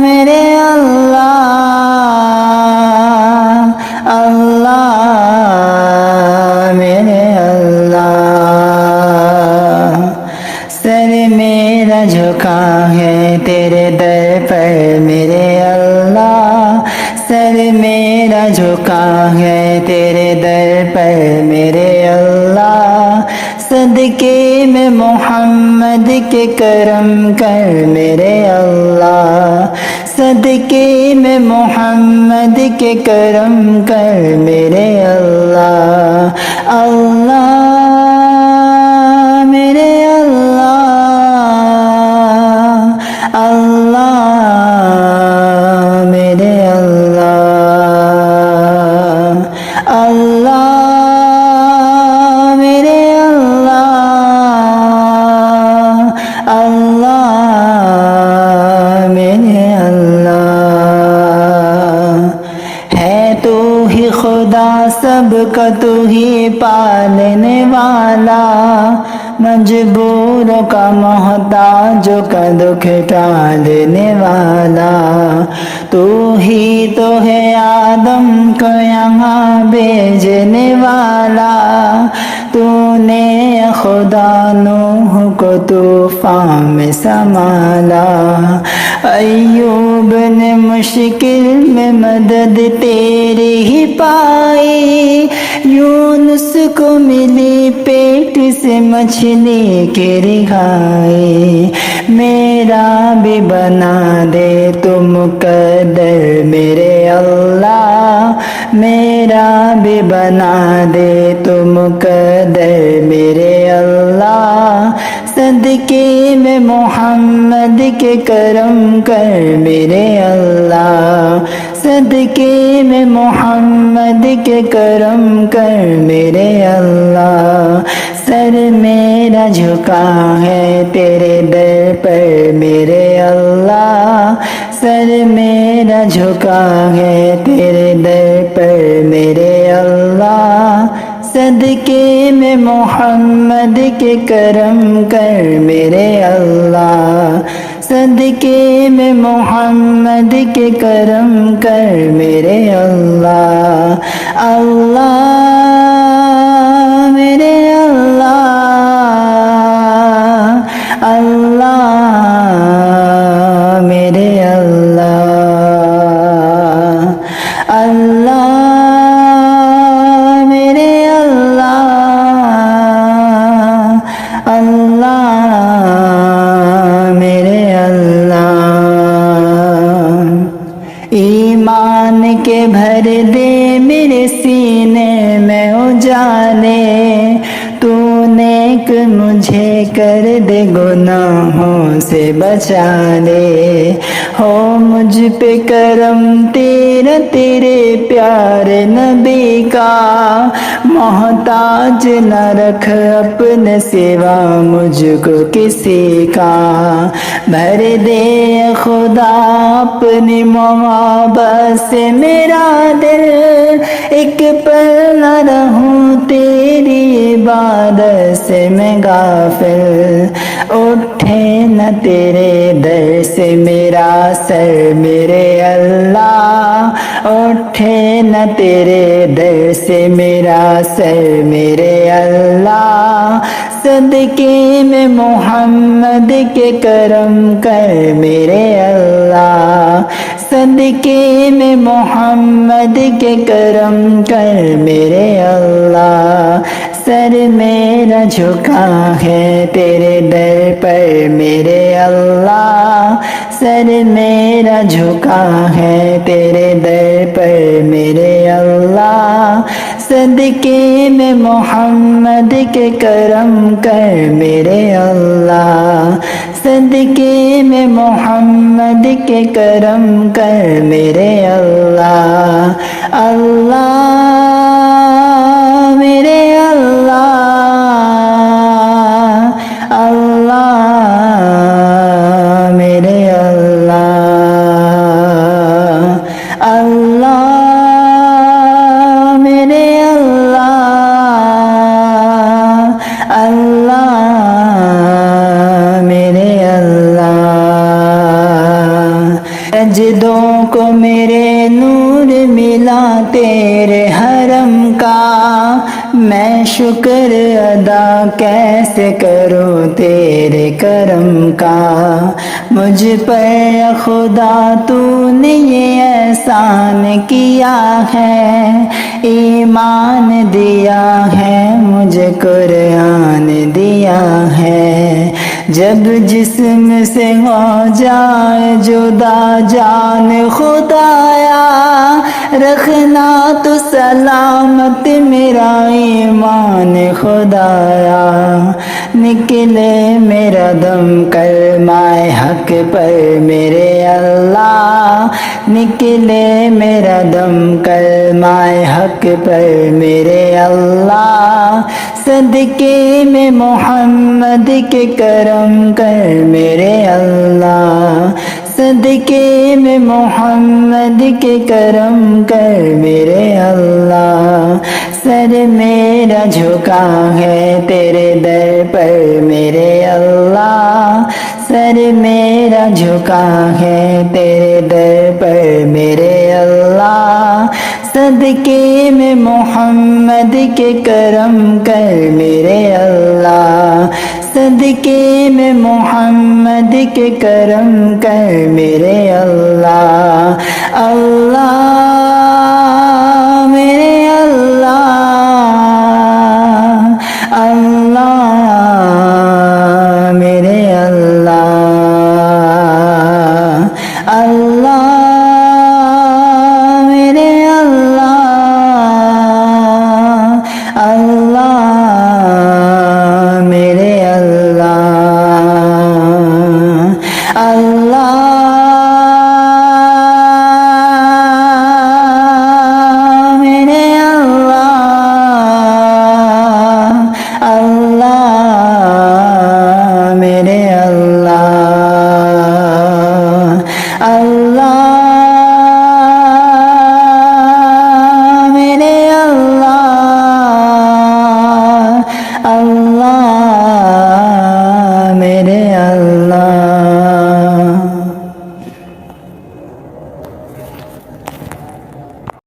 میرے اللہ میرے اللہ سر میرا جھکا ہے تیرے در پر میرے اللہ سر میرا جھکا ہے تیرے در پر میرے اللہ صدقے میں محمد کے کرم کر میرے اللہ صدقے میں محمد کے کرم کر میرے اللہ اللہ میرے اللہ اللہ میرے اللہ اللہ میرے اللہ اللہ میرے اللہ ہے تو ہی خدا سب کا تو ہی پالنے والا مجبوروں کا محتاجوں کا دکھ ٹالنے والا تو ہی تو ہے آدم کو یہاں بھیجنے والا تو نے خدا نوح کو طوفان میں سنبھالا ایوب نے مشکل میں مدد تیری ہی پائی یونس کو ملی پیٹ سے مچھلی کی رہائی میرا بھی بنا دے تو مقدر میرے اللہ میرا بھی بنا دے تو مقدر میرے اللہ صدقے میں محمد کے کرم کر میرے اللہ صدقے میں محمد کے کرم کر میرے اللہ سر میرا جھکا ہے تیرے در پر میرے اللہ سر میرا جھکا ہے تیرے در پر میرے اللہ صدقے میں محمد کے کرم کر میرے اللہ صدقے میں محمد کے کرم کر میرے اللہ اللہ میرے اللہ اللہ میرے اللہ اللہ میرے اللہ اللہ میرے اللہ ایمان کے بھر دے میرے سینے میں اجالے تو نیک مجھے کر دے گناہوں سے بچا لے ہو مجھ پہ کرم تیرا تیرے پیارے نبی کا محتاج نہ رکھ اپنے سوا مجھ کو کسی کا بھر دے خدا اپنی محبت سے میرا دل ایک پل نہ رہوں تیری عبادت سے میں غافل اٹھے نہ تیرے در سے میرا سر میرے اللہ اٹھے نہ تیرے در سے میرا سر میرے اللہ صدقے میں محمد کے کرم کر میرے اللہ صدقے میں محمد کے کرم کر میرے اللہ سر میرا جھکا ہے تیرے در پر میرے اللہ سر میرا جھکا ہے تیرے در پر میرے اللہ صدقے میں محمد کے کرم کر میرے اللہ صدقے میں محمد کے کرم کر میرے اللہ اللہ میرے اللہ اللہ میرے اللہ اللہ میرے اللہ اللہ سجدوں کو میرے نور ملا تیرے حرم کا، میں شکر ادا کیسے کروں تیرے کرم کا، مجھ پر خدا تو نے یہ احسان کیا ہے، ایمان دیا ہے مجھے قرآن دیا ہے، جب جسم سے ہو جائے جدا جان خدایا، رکھنا تو سلامت میرا ایمان خدایا، نکلے میرا دم کلمہ حق پر میرے اللہ، نکلے میرا دم کلمہ حق پر میرے اللہ، صدقے میں محمد کے کرم کر میرے اللہ، صدقے میں محمد کے کرم کر میرے اللہ، سر میرا جھکا ہے تیرے در پر میرے اللہ، سر میرا جھکا ہے تیرے در پر میرے اللہ، صدقے میں محمد کے کرم کر میرے اللہ، صدقے میں محمد کے کرم کر میرے اللہ، اللہ میرے اللہ، اللہ میرے اللہ، اللہ میرے اللہ، اللہ میرے اللہ، اللہ میرے اللہ، اللہ میرے اللہ، اللہ میرے اللہ، اللہ